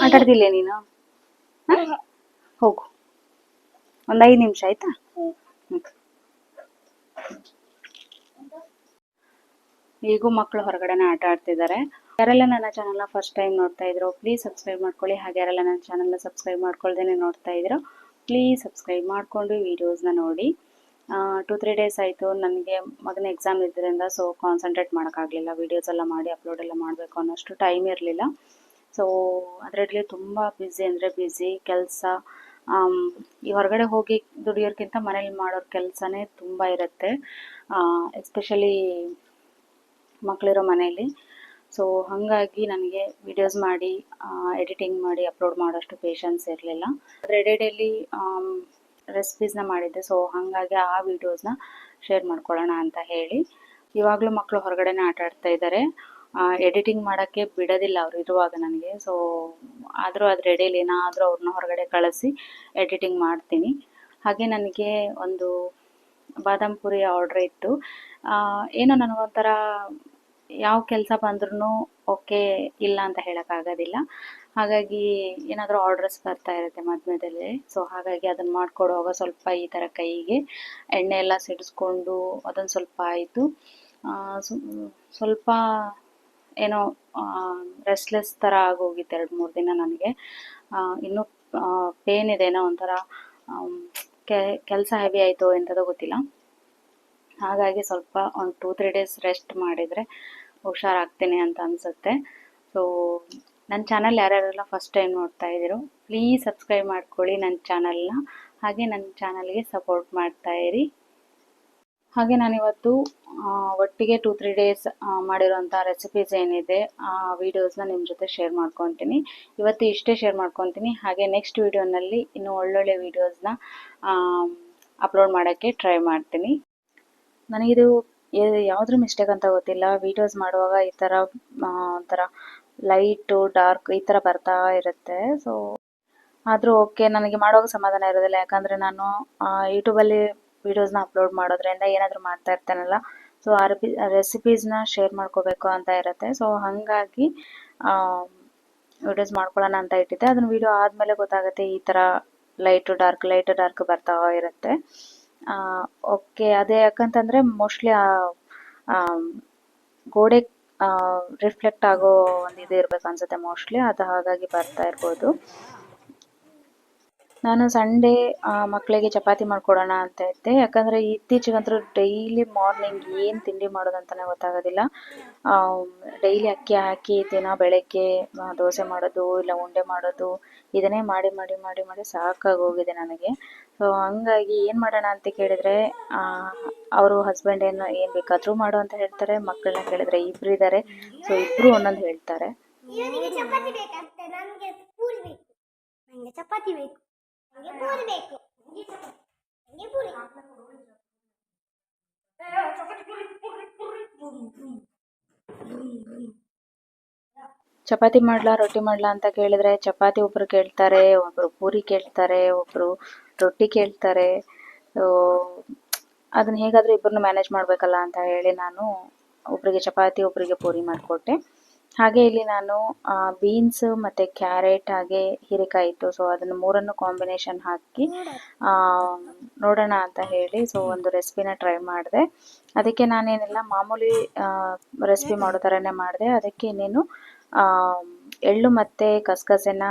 ಆಟಾಡ್ದಿಲ್ಲ ನೀನು? ಹೋಗು, ಒಂದು 5 ನಿಮಿಷ ಆಯ್ತಾ? ಈಗೂ ಮಕ್ಕಳು ಹೊರಗಡೆನೆ ಆಟ ಆಡ್ತಿದ್ದಾರೆ. ಯಾರೆಲ್ಲ ನನ್ನ ಚಾನಲ್ನ ಫಸ್ಟ್ ಟೈಮ್ ನೋಡ್ತಾ ಇದ್ರು ಪ್ಲೀಸ್ ಸಬ್ಸ್ಕ್ರೈಬ್ ಮಾಡ್ಕೊಳ್ಳಿ. ಹಾಗೆ ಯಾರೆಲ್ಲ ನನ್ನ ಚಾನಲ್ನ ಸಬ್ಸ್ಕ್ರೈಬ್ ಮಾಡ್ಕೊಳ್ದೇನೆ ನೋಡ್ತಾ ಇದ್ರು ಪ್ಲೀಸ್ ಸಬ್ಸ್ಕ್ರೈಬ್ ಮಾಡಿಕೊಂಡು ವೀಡಿಯೋಸ್ನ ನೋಡಿ. 2-3 ಡೇಸ್ ಆಯಿತು ನನಗೆ ಮಗನ ಎಕ್ಸಾಮ್ ಇದ್ದರಿಂದ, ಸೊ ಕಾನ್ಸಂಟ್ರೇಟ್ ಮಾಡೋಕ್ಕಾಗಲಿಲ್ಲ. ವೀಡಿಯೋಸ್ ಎಲ್ಲ ಮಾಡಿ ಅಪ್ಲೋಡ್ ಎಲ್ಲ ಮಾಡಬೇಕು ಅನ್ನೋಷ್ಟು ಟೈಮ್ ಇರಲಿಲ್ಲ. ಸೊ ಅದರಲ್ಲಿ ತುಂಬ ಬ್ಯುಸಿ ಅಂದರೆ ಬ್ಯುಸಿ ಕೆಲಸ. ಈ ಹೊರಗಡೆ ಹೋಗಿ ದುಡಿಯೋರ್ಗಿಂತ ಮನೇಲಿ ಮಾಡೋರ ಕೆಲಸನೇ ತುಂಬ ಇರುತ್ತೆ, ಎಸ್ಪೆಷಲಿ ಮಕ್ಕಳಿರೋ ಮನೆಯಲ್ಲಿ. ಸೊ ಹಾಗಾಗಿ ನನಗೆ ವಿಡಿಯೋಸ್ ಮಾಡಿ ಎಡಿಟಿಂಗ್ ಮಾಡಿ ಅಪ್ಲೋಡ್ ಮಾಡೋಷ್ಟು ಪೇಷನ್ಸ್ ಇರಲಿಲ್ಲ. ಡೈಲಿ ರೆಸಿಪೀಸ್ನ ಮಾಡಿದ್ದೆ. ಸೊ ಹಾಗಾಗಿ ಆ ವಿಡಿಯೋಸ್ನ ಶೇರ್ ಮಾಡ್ಕೊಳ್ಳೋಣ ಅಂತ ಹೇಳಿ. ಇವಾಗಲೂ ಮಕ್ಕಳು ಹೊರಗಡೆನೇ ಆಟ ಆಡ್ತಾ ಇದ್ದಾರೆ. ಎಡಿಟಿಂಗ್ ಮಾಡೋಕ್ಕೆ ಬಿಡೋದಿಲ್ಲ ಅವರು ಇರುವಾಗ ನನಗೆ. ಸೊ ಆದರೂ ಅದು ರೆಡಿಯಲ್ಲಿ ಏನಾದರೂ ಅವ್ರನ್ನ ಹೊರಗಡೆ ಕಳಿಸಿ ಎಡಿಟಿಂಗ್ ಮಾಡ್ತೀನಿ. ಹಾಗೆ ನನಗೆ ಒಂದು ಬಾದಾಮ್ ಪುರಿ ಆರ್ಡ್ರ್ ಇತ್ತು. ಏನೋ ನನಗೊಂಥರ ಯಾವ ಕೆಲಸ ಬಂದ್ರೂ ಓಕೆ ಇಲ್ಲ ಅಂತ ಹೇಳೋಕ್ಕಾಗೋದಿಲ್ಲ. ಹಾಗಾಗಿ ಏನಾದರೂ ಆರ್ಡ್ರಸ್ ಬರ್ತಾ ಇರುತ್ತೆ ಮಧ್ಯದಲ್ಲಿ. ಸೊ ಹಾಗಾಗಿ ಅದನ್ನು ಮಾಡಿಕೊಡುವಾಗ ಸ್ವಲ್ಪ ಈ ಥರ ಕೈಗೆ ಎಣ್ಣೆ ಎಲ್ಲ ಸಿಡಿಸ್ಕೊಂಡು ಅದೊಂದು ಸ್ವಲ್ಪ ಆಯಿತು. ಸ್ವಲ್ಪ ಏನೋ ರೆಸ್ಟ್ಲೆಸ್ ಥರ ಆಗೋಗಿತ್ತು 2-3 ದಿನ ನನಗೆ. ಇನ್ನೂ ಪೇನ್ ಇದೆ, ಏನೋ ಒಂಥರ ಕೆಲಸ ಹೆವಿ ಆಯಿತು ಎಂಥದೋ ಗೊತ್ತಿಲ್ಲ. ಹಾಗಾಗಿ ಸ್ವಲ್ಪ ಒಂದು 2-3 ಡೇಸ್ ರೆಸ್ಟ್ ಮಾಡಿದರೆ ಹುಷಾರಾಗ್ತೀನಿ ಅಂತ ಅನಿಸುತ್ತೆ. ಸೊ ನನ್ನ ಚಾನಲ್ ಯಾರ್ಯಾರೆಲ್ಲ ಫಸ್ಟ್ ಟೈಮ್ ನೋಡ್ತಾ ಇದ್ದೀರೋ ಪ್ಲೀಸ್ ಸಬ್ಸ್ಕ್ರೈಬ್ ಮಾಡ್ಕೊಳ್ಳಿ ನನ್ನ ಚಾನಲ್ನ. ಹಾಗೆ ನನ್ನ ಚಾನಲ್ಗೆ ಸಪೋರ್ಟ್ ಮಾಡ್ತಾಯಿರಿ. ಹಾಗೆ ನಾನಿವತ್ತು ಒಟ್ಟಿಗೆ 2-3 ಡೇಸ್ ಮಾಡಿರೋಂಥ ರೆಸಿಪೀಸ್ ಏನಿದೆ ಆ ವಿಡಿಯೋಸ್ನ ನಿಮ್ಮ ಜೊತೆ ಶೇರ್ ಮಾಡ್ಕೊತೀನಿ. ಇವತ್ತು ಇಷ್ಟೇ ಶೇರ್ ಮಾಡ್ಕೊತೀನಿ. ಹಾಗೆ ನೆಕ್ಸ್ಟ್ ವಿಡಿಯೋನಲ್ಲಿ ಇನ್ನೂ ಒಳ್ಳೊಳ್ಳೆ ವಿಡಿಯೋಸ್ನ ಅಪ್ಲೋಡ್ ಮಾಡೋಕ್ಕೆ ಟ್ರೈ ಮಾಡ್ತೀನಿ. ನನಗಿದು ಯಾವುದ್ರ ಮಿಸ್ಟೇಕ್ ಅಂತ ಗೊತ್ತಿಲ್ಲ. ವೀಡಿಯೋಸ್ ಮಾಡುವಾಗ ಈ ಥರ ಒಂಥರ ಲೈಟು ಡಾರ್ಕ್ ಈ ಥರ ಬರ್ತಾ ಇರುತ್ತೆ. ಸೊ ಆದರೂ ಓಕೆ, ನನಗೆ ಮಾಡುವಾಗ ಸಮಾಧಾನ ಇರೋದಿಲ್ಲ. ಯಾಕಂದರೆ ನಾನು ಯೂಟ್ಯೂಬಲ್ಲಿ ವೀಡಿಯೋಸ್ನ ಅಪ್ಲೋಡ್ ಮಾಡೋದ್ರಿಂದ ಏನಾದರೂ ಮಾಡ್ತಾ ಇರ್ತಾನಲ್ಲ, ಸೊ ಆ ರೆಸಿಪೀಸ್ನ ಶೇರ್ ಮಾಡ್ಕೋಬೇಕು ಅಂತ ಇರುತ್ತೆ. ಸೊ ಹಾಗಾಗಿ ವೀಡಿಯೋಸ್ ಮಾಡ್ಕೊಳ್ಳೋಣ ಅಂತ ಇಟ್ಟಿದ್ದೆ. ಅದನ್ನು ವೀಡಿಯೋ ಆದಮೇಲೆ ಗೊತ್ತಾಗುತ್ತೆ ಈ ಥರ ಲೈಟು ಡಾರ್ಕ್ ಬರ್ತಾ ಇರುತ್ತೆ. ಓಕೆ, ಅದೇ ಯಾಕಂತಂದರೆ ಮೋಸ್ಟ್ಲಿ ಗೋಡೆ ರಿಫ್ಲೆಕ್ಟ್ ಆಗೋ ಒಂದು ಇದು ಇರಬೇಕು ಅನ್ಸುತ್ತೆ ಮೋಸ್ಟ್ಲಿ, ಅದು ಹಾಗಾಗಿ ಬರ್ತಾ ಇರ್ಬೋದು. ನಾನು ಸಂಡೇ ಮಕ್ಕಳಿಗೆ ಚಪಾತಿ ಮಾಡಿಕೊಡೋಣ ಅಂತ ಇದ್ದೆ. ಯಾಕಂದರೆ ಇತ್ತೀಚೆಗಂತೂ ಡೈಲಿ ಮಾರ್ನಿಂಗ್ ಏನು ತಿಂಡಿ ಮಾಡೋದಂತಲೇ ಗೊತ್ತಾಗೋದಿಲ್ಲ. ಡೈಲಿ ಅಕ್ಕಿ ಹಾಕಿ ದಿನ ಬೆಳಗ್ಗೆ ದೋಸೆ ಮಾಡೋದು ಇಲ್ಲ ಉಂಡೆ ಮಾಡೋದು, ಇದನ್ನೇ ಮಾಡಿ ಮಾಡಿ ಮಾಡಿ ಮಾಡಿ ಸಾಕಾಗೋಗಿದೆ ನನಗೆ. ಸೊ ಹಂಗಾಗಿ ಏನು ಮಾಡೋಣ ಅಂತ ಕೇಳಿದರೆ ಅವರು ಹಸ್ಬೆಂಡ್ ಏನು ಬೇಕಾದರೂ ಮಾಡು ಅಂತ ಹೇಳ್ತಾರೆ. ಮಕ್ಕಳನ್ನ ಕೇಳಿದ್ರೆ ಇಬ್ಬರು ಇದ್ದಾರೆ, ಸೊ ಇಬ್ಬರು ಒಂದೊಂದು ಹೇಳ್ತಾರೆ. ಚಪಾತಿ ಬೇಕು, ಚಪಾತಿ ಮಾಡ್ಲಾ ರೊಟ್ಟಿ ಮಾಡ್ಲಾ ಅಂತ ಕೇಳಿದ್ರೆ ಚಪಾತಿ ಒಬ್ರು ಕೇಳ್ತಾರೆ, ಒಬ್ರು ಪೂರಿ ಕೇಳ್ತಾರೆ, ಒಬ್ರು ರೊಟ್ಟಿ ಕೇಳ್ತಾರೆ. ಅದನ್ನ ಹೇಗಾದರೂ ಇಬ್ಬರನ್ನು ಮ್ಯಾನೇಜ್ ಮಾಡಬೇಕಲ್ಲ ಅಂತ ಹೇಳಿ ನಾನು ಒಬ್ಬರಿಗೆ ಚಪಾತಿ ಒಬ್ಬರಿಗೆ ಪೂರಿ ಮಾಡಿಕೊಟ್ಟೆ. ಹಾಗೆ ಇಲ್ಲಿ ನಾನು ಬೀನ್ಸ್ ಮತ್ತು ಕ್ಯಾರೆಟ್ ಹಾಗೆ ಹೀರೆಕಾಯಿ ಇತ್ತು. ಸೊ ಅದನ್ನು ಮೂರನ್ನು ಕಾಂಬಿನೇಷನ್ ಹಾಕಿ ನೋಡೋಣ ಅಂತ ಹೇಳಿ ಸೊ ಒಂದು ರೆಸಿಪಿನ ಟ್ರೈ ಮಾಡಿದೆ. ಅದಕ್ಕೆ ನಾನೇನೆಲ್ಲ ಮಾಮೂಲಿ ರೆಸಿಪಿ ಮಾಡೋ ಥರನೇ ಮಾಡಿದೆ. ಅದಕ್ಕೆ ಇನ್ನೇನು ಎಳ್ಳು ಮತ್ತು ಕಸಗಸೆನ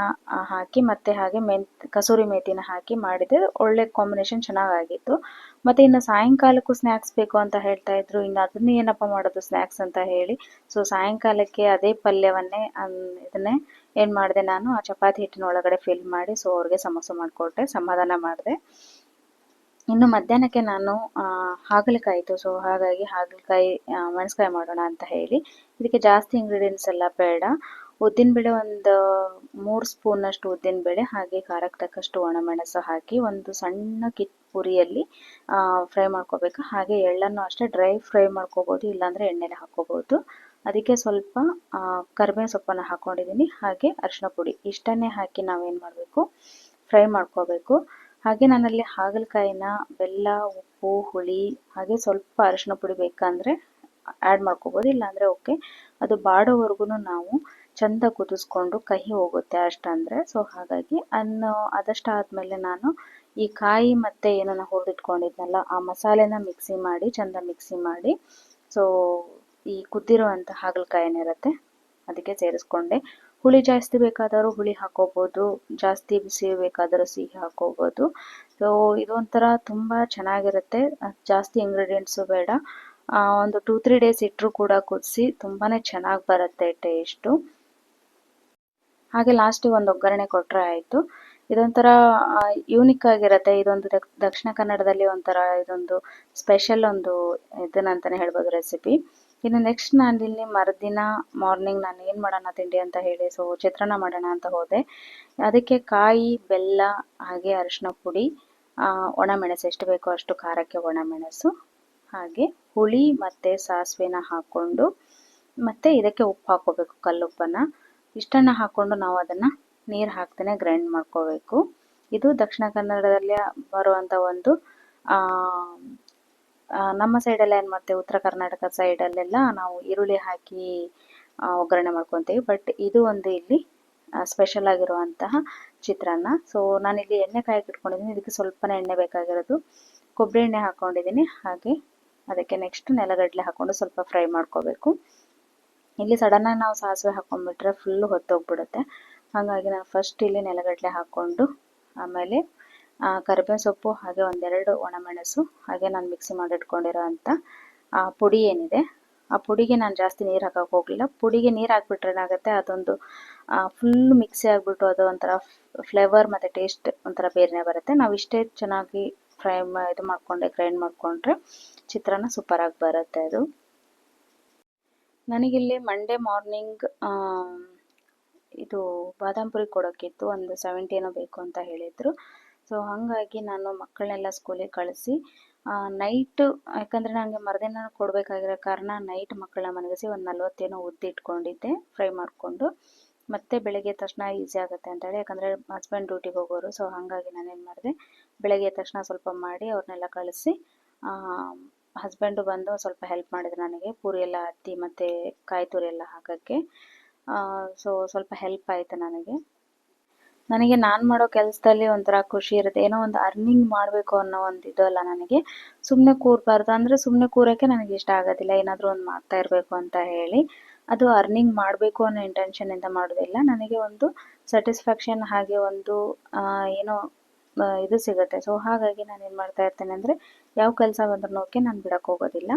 ಹಾಕಿ ಮತ್ತು ಹಾಗೆ ಕಸೂರಿ ಮೇಥಿನ ಹಾಕಿ ಮಾಡಿದೆ. ಒಳ್ಳೆ ಕಾಂಬಿನೇಷನ್ ಚೆನ್ನಾಗಾಗಿತ್ತು. ಮತ್ತು ಇನ್ನು ಸಾಯಂಕಾಲಕ್ಕೂ ಸ್ನ್ಯಾಕ್ಸ್ ಬೇಕು ಅಂತ ಹೇಳ್ತಾ ಇದ್ರು. ಇನ್ನು ಅದನ್ನ ಏನಪ್ಪ ಮಾಡೋದು ಸ್ನ್ಯಾಕ್ಸ್ ಅಂತ ಹೇಳಿ ಸೊ ಸಾಯಂಕಾಲಕ್ಕೆ ಅದೇ ಪಲ್ಯವನ್ನೇ ಇದನ್ನೇ ಏನು ಮಾಡಿದೆ, ನಾನು ಆ ಚಪಾತಿ ಹಿಟ್ಟಿನ ಒಳಗಡೆ ಫಿಲ್ ಮಾಡಿ ಸೊ ಅವ್ರಿಗೆ ಸಮೋಸ ಮಾಡಿಕೊಟ್ಟೆ, ಸಮಾಧಾನ ಮಾಡಿದೆ. ಇನ್ನು ಮಧ್ಯಾಹ್ನಕ್ಕೆ ನಾನು ಹಾಗಲಕಾಯಿ ಇತ್ತು. ಸೊ ಹಾಗಾಗಿ ಹಾಗಲಕಾಯಿ ಮೆಣಸ್ಕಾಯಿ ಮಾಡೋಣ ಅಂತ ಹೇಳಿ ಇದಕ್ಕೆ ಜಾಸ್ತಿ ಇಂಗ್ರೀಡಿಯೆಂಟ್ಸ್ ಎಲ್ಲ ಬೇಡ. ಉದ್ದಿನಬೇಳೆ ಒಂದು 3 ಸ್ಪೂನಷ್ಟು ಉದ್ದಿನಬೇಳೆ, ಹಾಗೆ ಖಾರಕ್ಕೆ ತಕ್ಕಷ್ಟು ಒಣಮೆಣಸು ಹಾಕಿ ಒಂದು ಸಣ್ಣ ಪುರಿಯಲ್ಲಿ ಫ್ರೈ ಮಾಡ್ಕೋಬೇಕು. ಹಾಗೆ ಎಳ್ಳನ್ನು ಅಷ್ಟೇ ಡ್ರೈ ಫ್ರೈ ಮಾಡ್ಕೋಬೋದು, ಇಲ್ಲಾಂದರೆ ಎಣ್ಣೆಲೆ ಹಾಕ್ಕೋಬೋದು. ಅದಕ್ಕೆ ಸ್ವಲ್ಪ ಕರಿಬೇವು ಸೊಪ್ಪನ್ನು ಹಾಕ್ಕೊಂಡಿದ್ದೀನಿ, ಹಾಗೆ ಅರಿಶಿನ ಪುಡಿ, ಇಷ್ಟನ್ನೇ ಹಾಕಿ ನಾವೇನು ಮಾಡಬೇಕು, ಫ್ರೈ ಮಾಡ್ಕೋಬೇಕು. ಹಾಗೆ ನಾನಲ್ಲಿ ಹಾಗಲಕಾಯಿನ ಬೆಲ್ಲ, ಉಪ್ಪು, ಹುಳಿ ಹಾಗೆ ಸ್ವಲ್ಪ ಅರಿಶಿನ ಪುಡಿ ಬೇಕಂದರೆ ಆ್ಯಡ್ ಮಾಡ್ಕೋಬೋದು, ಇಲ್ಲಾಂದರೆ ಓಕೆ. ಅದು ಬಾಡೋವರೆಗೂ ನಾವು ಚಂದ ಕುದಿಸ್ಕೊಂಡು ಕಹಿ ಹೋಗುತ್ತೆ ಅಷ್ಟಂದರೆ. ಸೊ ಹಾಗಾಗಿ ಅದಷ್ಟಾದಮೇಲೆ ನಾನು ಈ ಕಾಯಿ ಮತ್ತು ಏನನ್ನ ಹುರಿದಿಟ್ಕೊಂಡಿದ್ನಲ್ಲ ಆ ಮಸಾಲೆನ ಚಂದ ಮಿಕ್ಸಿ ಮಾಡಿ ಸೊ ಈ ಕುದ್ದಿರುವಂಥ ಹಾಗಲಕಾಯಿ ಏನಿರುತ್ತೆ ಅದಕ್ಕೆ ಸೇರಿಸ್ಕೊಂಡೆ. ಹುಳಿ ಜಾಸ್ತಿ ಬೇಕಾದರೂ ಹುಳಿ ಹಾಕೋಬೋದು, ಜಾಸ್ತಿ ಸಿಹಿ ಬೇಕಾದರೂ ಸಿಹಿ ಹಾಕೋಬೋದು. ಸೊ ಇದೊಂಥರ ತುಂಬ ಚೆನ್ನಾಗಿರುತ್ತೆ, ಜಾಸ್ತಿ ಇಂಗ್ರೀಡಿಯೆಂಟ್ಸು ಬೇಡ. ಒಂದು 2-3 ಡೇಸ್ ಇಟ್ಟರೂ ಕೂಡ ಕುದಿಸಿ ತುಂಬಾ ಚೆನ್ನಾಗಿ ಬರುತ್ತೆ ಟೇಸ್ಟು. ಹಾಗೆ ಲಾಸ್ಟಿಗೆ ಒಂದು ಒಗ್ಗರಣೆ ಕೊಟ್ಟರೆ ಆಯಿತು. ಇದೊಂಥರ ಯೂನಿಕ್ ಆಗಿರುತ್ತೆ. ಇದೊಂದು ದಕ್ಷಿಣ ಕನ್ನಡದಲ್ಲಿ ಒಂಥರ ಇದೊಂದು ಸ್ಪೆಷಲ್ ಒಂದು ಇದನ್ನಂತಲೇ ಹೇಳ್ಬೋದು ರೆಸಿಪಿ. ಇನ್ನು ನೆಕ್ಸ್ಟ್ ನಾನಿಲ್ಲಿ ಮರುದಿನ ಮಾರ್ನಿಂಗ್ ನಾನು ಏನು ಮಾಡೋಣ ತಿಂಡಿ ಅಂತ ಹೇಳಿ ಸೊ ಚಿತ್ರಾನ್ನ ಮಾಡೋಣ ಅಂತ ಹೋದೆ. ಅದಕ್ಕೆ ಕಾಯಿ, ಬೆಲ್ಲ, ಹಾಗೆ ಅರಿಶಿನ ಪುಡಿ, ಒಣಮೆಣಸು ಎಷ್ಟು ಬೇಕೋ ಅಷ್ಟು ಖಾರಕ್ಕೆ ಒಣಮೆಣಸು, ಹಾಗೆ ಹುಳಿ ಮತ್ತು ಸಾಸಿವೆನ ಹಾಕ್ಕೊಂಡು ಮತ್ತು ಇದಕ್ಕೆ ಉಪ್ಪು ಹಾಕ್ಕೋಬೇಕು, ಕಲ್ಲುಪ್ಪನ್ನು. ಇಷ್ಟನ್ನು ಹಾಕ್ಕೊಂಡು ನಾವು ಅದನ್ನು ನೀರು ಹಾಕ್ದೇ ಗ್ರೈಂಡ್ ಮಾಡ್ಕೋಬೇಕು. ಇದು ದಕ್ಷಿಣ ಕನ್ನಡದಲ್ಲಿ ಬರುವಂಥ ಒಂದು ನಮ್ಮ ಸೈಡೆಲ್ಲ ಏನು ಮಾಡ್ತೇವೆ, ಉತ್ತರ ಕರ್ನಾಟಕ ಸೈಡಲ್ಲೆಲ್ಲ ನಾವು ಈರುಳ್ಳಿ ಹಾಕಿ ಒಗ್ಗರಣೆ ಮಾಡ್ಕೊತೀವಿ. ಬಟ್ ಇದು ಒಂದು ಇಲ್ಲಿ ಸ್ಪೆಷಲ್ ಆಗಿರುವಂತಹ ಚಿತ್ರಾನ್ನ. ಸೊ ನಾನಿಲ್ಲಿ ಎಣ್ಣೆ ಕಾಯಕ್ಕೆ ಇಟ್ಕೊಂಡಿದ್ದೀನಿ, ಇದಕ್ಕೆ ಸ್ವಲ್ಪನೇ ಎಣ್ಣೆ ಬೇಕಾಗಿರೋದು. ಕೊಬ್ಬರಿ ಎಣ್ಣೆ ಹಾಕ್ಕೊಂಡಿದ್ದೀನಿ. ಹಾಗೆ ಅದಕ್ಕೆ ನೆಕ್ಸ್ಟ್ ನೆಲಗಡಲೆ ಹಾಕ್ಕೊಂಡು ಸ್ವಲ್ಪ ಫ್ರೈ ಮಾಡ್ಕೋಬೇಕು. ಇಲ್ಲಿ ಸಡನ್ನಾಗಿ ನಾವು ಸಾಸಿವೆ ಹಾಕ್ಕೊಂಡ್ಬಿಟ್ರೆ ಫುಲ್ಲು ಹೊತ್ತೋಗ್ಬಿಡುತ್ತೆ. ಹಾಗಾಗಿ ನಾನು ಫಸ್ಟ್ ಇಲ್ಲಿ ನೆಲಗಡಲೆ ಹಾಕ್ಕೊಂಡು ಆಮೇಲೆ ಕರಿಬೇವಿನ ಸೊಪ್ಪು, ಹಾಗೆ ಒಂದೆರಡು ಒಣಮೆಣಸು, ಹಾಗೆ ನಾನು ಮಿಕ್ಸಿ ಮಾಡಿಟ್ಕೊಂಡಿರೋ ಅಂಥ ಪುಡಿ ಏನಿದೆ ಆ ಪುಡಿಗೆ ನಾನು ಜಾಸ್ತಿ ನೀರು ಹಾಕಕ್ಕೆ ಹೋಗಲಿಲ್ಲ. ಪುಡಿಗೆ ನೀರು ಹಾಕ್ಬಿಟ್ರೆ ಏನಾಗುತ್ತೆ, ಅದೊಂದು ಫುಲ್ ಮಿಕ್ಸಿ ಆಗಿಬಿಟ್ಟು ಅದು ಒಂಥರ ಫ್ಲೇವರ್ ಮತ್ತು ಟೇಸ್ಟ್ ಒಂಥರ ಬೇರೆನೇ ಬರುತ್ತೆ. ನಾವು ಇಷ್ಟೇ ಚೆನ್ನಾಗಿ ಗ್ರೈಂಡ್ ಮಾಡಿಕೊಂಡ್ರೆ ಚಿತ್ರಾನ್ನ ಸೂಪರಾಗಿ ಬರುತ್ತೆ ಅದು. ನನಗಿಲ್ಲಿ ಮಂಡೇ ಮಾರ್ನಿಂಗ್ ಇದು ಬಾದಾಮ್ ಪುರಿ ಕೊಡೋಕ್ಕಿತ್ತು, ಒಂದು 70 ಏನೋ ಬೇಕು ಅಂತ ಹೇಳಿದರು. ಸೊ ಹಾಗಾಗಿ ನಾನು ಮಕ್ಕಳನ್ನೆಲ್ಲ ಸ್ಕೂಲಿಗೆ ಕಳಿಸಿ ನೈಟ್, ಯಾಕಂದರೆ ನನಗೆ ಮರುದಿನ ಕೊಡಬೇಕಾಗಿರೋ ಕಾರಣ ನೈಟ್ ಮಕ್ಕಳನ್ನ ಮನಗಿಸಿ ಒಂದು 40 ಏನೋ ಉದ್ದಿ ಇಟ್ಕೊಂಡಿದ್ದೆ ಫ್ರೈ ಮಾಡಿಕೊಂಡು. ಮತ್ತು ಬೆಳಗ್ಗೆ ತಕ್ಷಣ ಈಸಿ ಆಗುತ್ತೆ ಅಂತೇಳಿ, ಯಾಕಂದರೆ ಹಸ್ಬೆಂಡ್ ಡ್ಯೂಟಿಗೆ ಹೋಗೋರು. ಸೊ ಹಾಗಾಗಿ ನಾನೇನು ಮಾಡಿದೆ, ಬೆಳಗ್ಗೆ ತಕ್ಷಣ ಸ್ವಲ್ಪ ಮಾಡಿ ಅವ್ರನ್ನೆಲ್ಲ ಕಳಿಸಿ ಹಸ್ಬೆಂಡು ಬಂದು ಸ್ವಲ್ಪ ಹೆಲ್ಪ್ ಮಾಡಿದ್ರು ನನಗೆ ಪೂರಿ ಎಲ್ಲ ಹತ್ತಿ ಮತ್ತು ಕಾಯಿ ತುರಿ ಎಲ್ಲ ಹಾಕೋಕ್ಕೆ. ಸೊ ಸ್ವಲ್ಪ ಹೆಲ್ಪ್ ಆಯಿತು ನನಗೆ ನಾನು ಮಾಡೋ ಕೆಲಸದಲ್ಲಿ ಒಂಥರ ಖುಷಿ ಇರುತ್ತೆ. ಏನೋ ಒಂದು ಅರ್ನಿಂಗ್ ಮಾಡಬೇಕು ಅನ್ನೋ ಒಂದು ಇದಲ್ಲ ನನಗೆ. ಸುಮ್ಮನೆ ಕೂರಬಾರ್ದು, ಅಂದರೆ ಸುಮ್ಮನೆ ಕೂರೋಕ್ಕೆ ನನಗೆ ಇಷ್ಟ ಆಗೋದಿಲ್ಲ. ಏನಾದರೂ ಒಂದು ಮಾಡ್ತಾ ಇರಬೇಕು ಅಂತ ಹೇಳಿ, ಅದು ಅರ್ನಿಂಗ್ ಮಾಡಬೇಕು ಅನ್ನೋ ಇಂಟೆನ್ಷನಿಂದ ಮಾಡೋದಿಲ್ಲ. ನನಗೆ ಒಂದು ಸ್ಯಾಟಿಸ್ಫ್ಯಾಕ್ಷನ್, ಹಾಗೆ ಒಂದು ಏನೋ ಇದು ಸಿಗುತ್ತೆ. ಸೊ ಹಾಗಾಗಿ ನಾನು ಏನು ಮಾಡ್ತಾ ಇರ್ತೇನೆ ಅಂದರೆ, ಯಾವ ಕೆಲಸ ಬಂದ್ರೂ ಓಕೆ, ನಾನು ಬಿಡೋಕ್ಕೆ ಹೋಗೋದಿಲ್ಲ.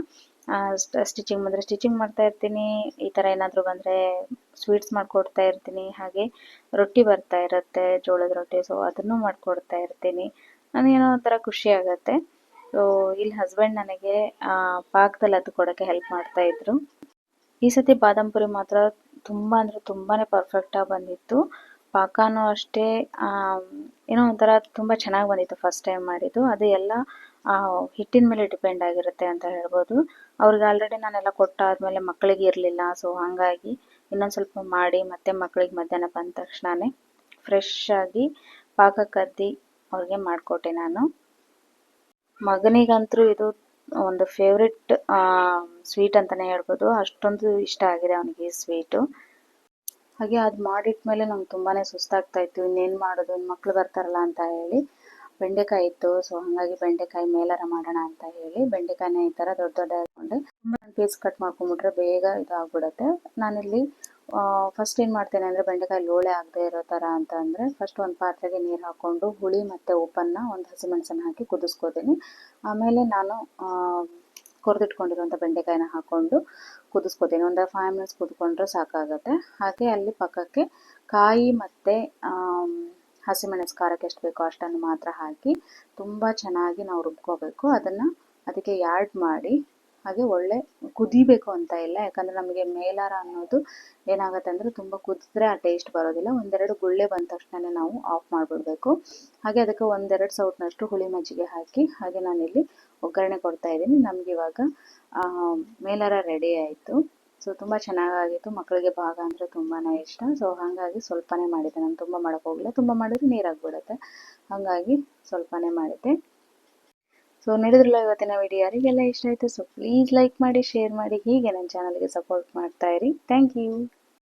ಸ್ಟಿಚಿಂಗ್ ಬಂದರೆ ಸ್ಟಿಚಿಂಗ್ ಮಾಡ್ತಾ ಇರ್ತೀನಿ, ಈ ಥರ ಏನಾದರೂ ಬಂದರೆ ಸ್ವೀಟ್ಸ್ ಮಾಡಿಕೊಡ್ತಾ ಇರ್ತೀನಿ, ಹಾಗೆ ರೊಟ್ಟಿ ಬರ್ತಾ ಇರುತ್ತೆ, ಜೋಳದ ರೊಟ್ಟಿ. ಸೊ ಅದನ್ನು ಮಾಡಿಕೊಡ್ತಾ ಇರ್ತೀನಿ. ನನಗೇನೋ ಒಂಥರ ಖುಷಿ ಆಗುತ್ತೆ. ಸೊ ಇಲ್ಲಿ ಹಸ್ಬೆಂಡ್ ನನಗೆ ಪಾಕದಲ್ಲಿ ಅದು ಕೊಡೋಕ್ಕೆ ಹೆಲ್ಪ್ ಮಾಡ್ತಾಯಿದ್ರು. ಈ ಸತಿ ಬಾದಾಮ್ ಪುರಿ ಮಾತ್ರ ತುಂಬ ಅಂದರೆ ತುಂಬಾ ಪರ್ಫೆಕ್ಟಾಗಿ ಬಂದಿತ್ತು. ಪಾಕನೂ ಅಷ್ಟೇ ಏನೋ ಒಂಥರ ತುಂಬ ಚೆನ್ನಾಗಿ ಬಂದಿತ್ತು ಫಸ್ಟ್ ಟೈಮ್ ಮಾಡಿದ್ದು. ಅದು ಎಲ್ಲ ಹಿಟ್ಟಿನ ಮೇಲೆ ಡಿಪೆಂಡ್ ಆಗಿರುತ್ತೆ ಅಂತ ಹೇಳ್ಬೋದು. ಅವ್ರಿಗೆ ಆಲ್ರೆಡಿ ನಾನೆಲ್ಲ ಕೊಟ್ಟಾದಮೇಲೆ ಮಕ್ಕಳಿಗೆ ಇರಲಿಲ್ಲ. ಸೊ ಹಾಗಾಗಿ ಇನ್ನೊಂದು ಸ್ವಲ್ಪ ಮಾಡಿ ಮತ್ತೆ ಮಕ್ಕಳಿಗೆ ಮಧ್ಯಾಹ್ನ ಬಂದ ತಕ್ಷಣವೇ ಫ್ರೆಶ್ ಆಗಿ ಪಾಕ ಕದ್ದಿ ಅವ್ರಿಗೆ ಮಾಡಿಕೊಟ್ಟೆ ನಾನು. ಮಗನಿಗಂತೂ ಇದು ಒಂದು ಫೇವ್ರೆಟ್ ಸ್ವೀಟ್ ಅಂತಲೇ ಹೇಳ್ಬೋದು. ಅಷ್ಟೊಂದು ಇಷ್ಟ ಆಗಿದೆ ಅವನಿಗೆ ಈ ಸ್ವೀಟು. ಹಾಗೆ ಅದು ಮಾಡಿಟ್ಮೇಲೆ ನಂಗೆ ತುಂಬಾ ಸುಸ್ತಾಗ್ತಾ ಇತ್ತು. ಇನ್ನೇನು ಮಾಡೋದು, ಮಕ್ಕಳು ಬರ್ತಾರಲ್ಲ ಅಂತ ಹೇಳಿ ಬೆಂಡೆಕಾಯಿ ಇತ್ತು. ಸೊ ಹಾಗಾಗಿ ಬೆಂಡೆಕಾಯಿ ಮೇಲಾರ ಮಾಡೋಣ ಅಂತ ಹೇಳಿ ಬೆಂಡೆಕಾಯಿನ ಈ ಥರ ದೊಡ್ಡ ದೊಡ್ಡ ಹಾಕ್ಕೊಂಡೆ. ಪೀಸ್ ಕಟ್ ಮಾಡ್ಕೊಂಬಿಟ್ರೆ ಬೇಗ ಇದು ಆಗ್ಬಿಡುತ್ತೆ. ನಾನಿಲ್ಲಿ ಫಸ್ಟ್ ಏನು ಮಾಡ್ತೇನೆ ಅಂದರೆ, ಬೆಂಡೆಕಾಯಿ ಲೋಳೆ ಆಗದೆ ಇರೋ ಥರ ಅಂತ ಅಂದರೆ, ಫಸ್ಟ್ ಒಂದು ಪಾತ್ರೆಗೆ ನೀರು ಹಾಕ್ಕೊಂಡು ಹುಳಿ ಮತ್ತು ಉಪ್ಪನ್ನು ಒಂದು ಹಸಿಮೆಣಸನ್ನು ಹಾಕಿ ಕುದಿಸ್ಕೋತೀನಿ. ಆಮೇಲೆ ನಾನು ಕೊರೆದಿಟ್ಕೊಂಡಿರುವಂಥ ಬೆಂಡೆಕಾಯಿನ ಹಾಕ್ಕೊಂಡು ಕುದಿಸ್ಕೋತೀನಿ. ಒಂದು 5 ಮಿನಿಟ್ಸ್ ಕುದ್ಕೊಂಡ್ರೆ ಸಾಕಾಗುತ್ತೆ. ಹಾಗೆ ಅಲ್ಲಿ ಪಕ್ಕಕ್ಕೆ ಕಾಯಿ ಮತ್ತು ಹಸಿಮೆಣಸು ಖಾರಕ್ಕೆ ಎಷ್ಟು ಬೇಕೋ ಅಷ್ಟನ್ನು ಮಾತ್ರ ಹಾಕಿ ತುಂಬ ಚೆನ್ನಾಗಿ ನಾವು ರುಬ್ಕೋಬೇಕು. ಅದಕ್ಕೆ ಆ್ಯಡ್ ಮಾಡಿ ಹಾಗೆ ಒಳ್ಳೆ ಕುದಿಬೇಕು ಅಂತ ಇಲ್ಲ, ಯಾಕಂದರೆ ನಮಗೆ ಮೇಲಾರ ಅನ್ನೋದು ಏನಾಗುತ್ತೆ ಅಂದರೆ ತುಂಬ ಕುದಿದ್ರೆ ಆ ಟೇಸ್ಟ್ ಬರೋದಿಲ್ಲ. ಒಂದೆರಡು ಗುಳ್ಳೆ ಬಂದ ತಕ್ಷಣ ನಾವು ಆಫ್ ಮಾಡಿಬಿಡ್ಬೇಕು. ಹಾಗೆ ಅದಕ್ಕೆ 1-2 ಸೌಟ್ನಷ್ಟು ಹುಳಿ ಮಜ್ಜಿಗೆ ಹಾಕಿ ಹಾಗೆ ನಾನಿಲ್ಲಿ ಒಗ್ಗರಣೆ ಕೊಡ್ತಾ ಇದ್ದೀನಿ. ನಮ್ಗೆ ಇವಾಗ ಮೇಲಾರ ರೆಡಿ ಆಯಿತು. ಸೊ ತುಂಬ ಚೆನ್ನಾಗಾಗಿತ್ತು. ಮಕ್ಕಳಿಗೆ ಭಾಗ ಅಂದರೆ ತುಂಬಾ ಇಷ್ಟ. ಸೊ ಹಾಗಾಗಿ ಸ್ವಲ್ಪನೇ ಮಾಡಿದ್ದೆ, ನಾನು ತುಂಬ ಮಾಡೋಕ್ಕೆ ಹೋಗಲಿಲ್ಲ. ತುಂಬ ಮಾಡಿದ್ರೆ ನೀರಾಗಿಬಿಡುತ್ತೆ, ಹಾಗಾಗಿ ಸ್ವಲ್ಪನೇ ಮಾಡಿದ್ದೆ. ಸೊ ನೋಡಿದ್ರಲ್ಲ ಇವತ್ತಿನ ವಿಡಿಯೋ ಯಾರಿಗೆಲ್ಲ ಇಷ್ಟ ಆಯಿತು, ಸೊ ಪ್ಲೀಸ್ ಲೈಕ್ ಮಾಡಿ, ಶೇರ್ ಮಾಡಿ, ಹೀಗೆ ನನ್ನ ಚಾನಲ್ಗೆ ಸಪೋರ್ಟ್ ಮಾಡ್ತಾ ಇರಿ. Thank you.